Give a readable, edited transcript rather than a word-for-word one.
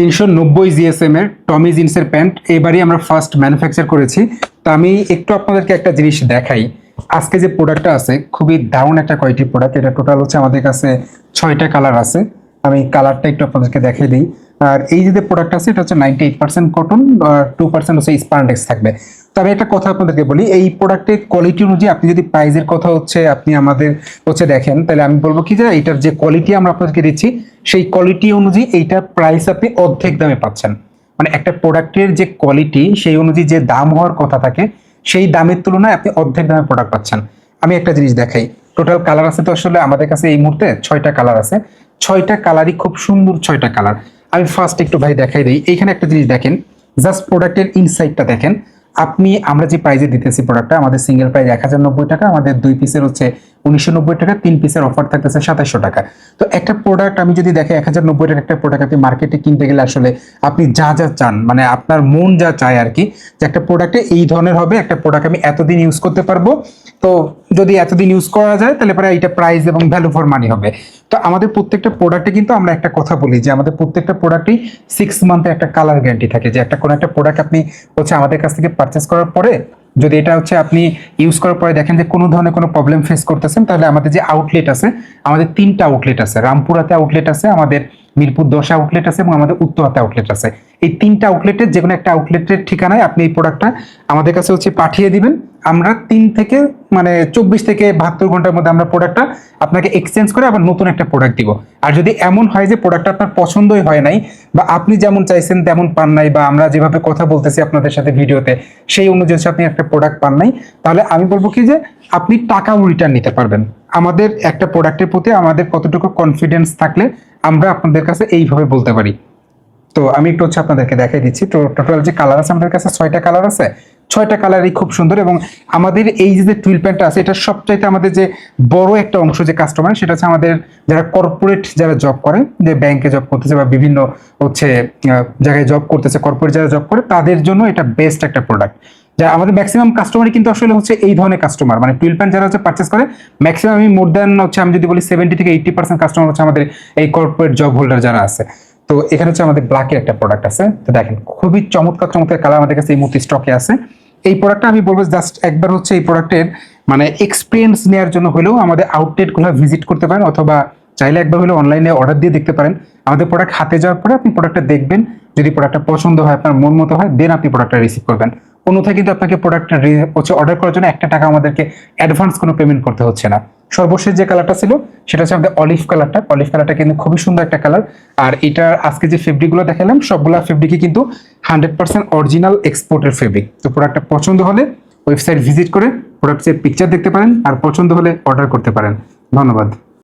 390 GSM এর টমি জিন্সের pant এবারই আমরা ফার্স্ট ম্যানুফ্যাকচার করেছি। তো আমি একটু আপনাদেরকে একটা জিনিস দেখাই। আজকে যে প্রোডাক্টটা আছে খুবই দারুণ একটা কোয়ালিটির প্রোডাক্ট। এটা টোটাল হচ্ছে আমাদের কাছে 6টা কালার আছে। আমি কালারটা একটু আপনাদেরকে দেখিয়ে দিই। আর এই যে প্রোডাক্ট আছে এটা হচ্ছে 98% কটন আর 2% হচ্ছে স্পান্ডেক্স থাকবে। তো আমি একটা কথা আপনাদেরকে বলি, এই প্রোডাক্টের কোয়ালিটি অনুযায়ী আপনি যদি প্রাইজের কথা হচ্ছে আপনি আমাদের হচ্ছে দেখেন, তাহলে আমি বলবো কি যে এইটার যে কোয়ালিটি আমরা আপনাদেরকে দিচ্ছি সেই কোয়ালিটি অনুযায়ী এইটার প্রাইস আপনি অর্ধেক দামে পাচ্ছেন। মানে একটা প্রোডাক্টের যে কোয়ালিটি সেই অনুযায়ী যে দাম হওয়ার কথা থাকে সেই দামের তুলনায় আপনি অর্ধেক দামে প্রোডাক্ট পাচ্ছেন। আমি একটা জিনিস দেখাই, টোটাল কালার আছে তো আসলে আমাদের কাছে এই মুহূর্তে 6টা কালার আছে। 6টা কালারই খুব সুন্দর 6টা কালার। আমি ফার্স্ট একটু ভাই দেখাই দিই। এইখানে একটা জিনিস দেখেন, জাস্ট প্রোডাক্টের ইনসাইডটা দেখেন। আমরা যে প্রাইজে দিতেছি প্রোডাক্টটা, আমাদের সিঙ্গেল প্রাইস 1090 টাকা, আমাদের 2 পিসের হচ্ছে 1990 টাকা, 3 পিসের অফার থাকতেছে 2700 টাকা। তো একটা প্রোডাক্ট আমি যদি দেখে 1090 টাকা একটা প্রোডাক্ট আপনি মার্কেটে কিনতে গেলে আসলে আপনি যা যা চান, মানে আপনার মন যা চায় আর কি, যে একটা প্রোডাক্টে এই ধরনের হবে, একটা প্রোডাক্ট আমি এতদিন ইউজ করতে পারবো। তো যদি এতদিন ইউজ করা যায় তাহলে পরে এটা প্রাইস এবং ভ্যালু ফর মানি হবে। তো আমাদের প্রত্যেকটা প্রোডাক্টে কিন্তু আমরা একটা কথা বলি যে আমাদের প্রত্যেকটা প্রোডাক্টেই 6 মান্থের একটা কালার গ্যারান্টি থাকে। যে কোনো একটা প্রোডাক্ট আপনি হচ্ছে আমাদের কাছ থেকে পারচেস করার পরে যদি এটা হচ্ছে আপনি ইউজ করার পরে দেখেন যে কোনো ধরনের কোনো প্রবলেম ফেস করতেছেন, তাহলে আমাদের যে আউটলেট আছে, আমাদের 3টা আউটলেট আছে। রামপুরাতে আউটলেট আছে, আমাদের মিরপুর 10 আউটলেট আছে এবং আমাদের উত্তরাতে আউটলেট আছে। এই 3টা আউটলেটের যে কোনো একটা আউটলেটের ঠিকানায় আপনি এই প্রোডাক্টটা আমাদের কাছে হচ্ছে পাঠিয়ে দিবেন। আমরা 3 থেকে 24 থেকে 72 ঘন্টার মধ্যে আমরা প্রোডাক্টটা আপনাকে এক্সচেঞ্জ করে আবার নতুন একটা প্রোডাক্ট দিব। আর যদি এমন হয় যে প্রোডাক্টটা আপনার পছন্দই হয় নাই বা আপনি যেমন চাইছেন তেমন পান নাই, বা আমরা যেভাবে কথা বলতেছি আপনাদের সাথে ভিডিওতে সেই অনুযায়ী আপনি একটা প্রোডাক্ট পান নাই, তাহলে আমি বলবো কি যে আপনি টাকাও রিটার্ন নিতে পারবেন। আমাদের একটা প্রোডাক্টের প্রতি আমাদের কতটুকু কনফিডেন্স থাকলে আমরা আপনাদের কাছে এইভাবে বলতে পারি। তো আমি একটু হচ্ছে আপনাদেরকে দেখাই দিচ্ছি। তো টোটাল যে কালার আছে আমাদের কাছে 6টা কালার আছে। 6টা কালারই খুব সুন্দর। এবং আমাদের এই যে টুইল প্যান্টটা আছে এটা সবচাইতে আমাদের যে বড় একটা অংশ যে কাস্টমার, সেটা হচ্ছে আমাদের যারা কর্পোরেট যারা জব করে, যে ব্যাংকে জব করতেছে বা বিভিন্ন হচ্ছে জায়গায় জব করতেছে, কর্পোরেট যারা জব করে তাদের জন্য এটা বেস্ট একটা প্রোডাক্ট। যা আমাদের ম্যাক্সিমাম কাস্টমারই কিন্তু আসলে হচ্ছে এই ধরনের কাস্টমার, মানে টুইল প্যান্ট যারা হচ্ছে পারচেস করে ম্যাক্সিমাম আমি মোর দ্যান হচ্ছে আমি যদি বলি 70 থেকে 80% কাস্টমার হচ্ছে আমাদের এই কর্পোরেট জব হোল্ডার যারা আছে। তো এখানে হচ্ছে আমাদের ব্ল্যাকের একটা প্রোডাক্ট আছে। তো দেখেন খুবই চমৎকার চমৎকার কালার আমাদের কাছে এই মুহূর্তে স্টকে আছে। এই প্রোডাক্টটা আমি বলবো জাস্ট একবার হচ্ছে এই প্রোডাক্টের এক্সপিরিয়েন্স নেওয়ার জন্য হলেও আমাদের আউটলেটগুলো ভিজিট করতে পারেন, অথবা চাইলে একবার হলেও অনলাইনে অর্ডার দিয়ে দেখতে পারেন। আমাদের প্রোডাক্ট হাতে যাওয়ার পরে আপনি প্রোডাক্টটা দেখবেন, যদি প্রোডাক্টটা পছন্দ হয় আপনার মন মতো হয় দেন আপনি প্রোডাক্টটা রিসিভ করবেন। অন্যথায় কিন্তু আপনাকে প্রোডাক্টটা হচ্ছে অর্ডার করার জন্য 1 টাকা আমাদেরকে অ্যাডভান্স কোনো পেমেন্ট করতে হচ্ছে না। সর্বশেষ যে কালারটা ছিল সেটা হচ্ছে আমাদের অলিভ কালারটা। অলিভ কালারটা কিন্তু খুবই সুন্দর একটা কালার। আর এটার আজকে যে ফেব্রিকগুলো দেখালাম সবগুলা ফেব্রিকই কিন্তু 100% অরিজিনাল এক্সপোর্টের ফেব্রিক। তো প্রোডাক্টটা পছন্দ হলে ওয়েবসাইট ভিজিট করে প্রোডাক্টের পিকচার দেখতে পারেন, আর পছন্দ হলে অর্ডার করতে পারেন। ধন্যবাদ।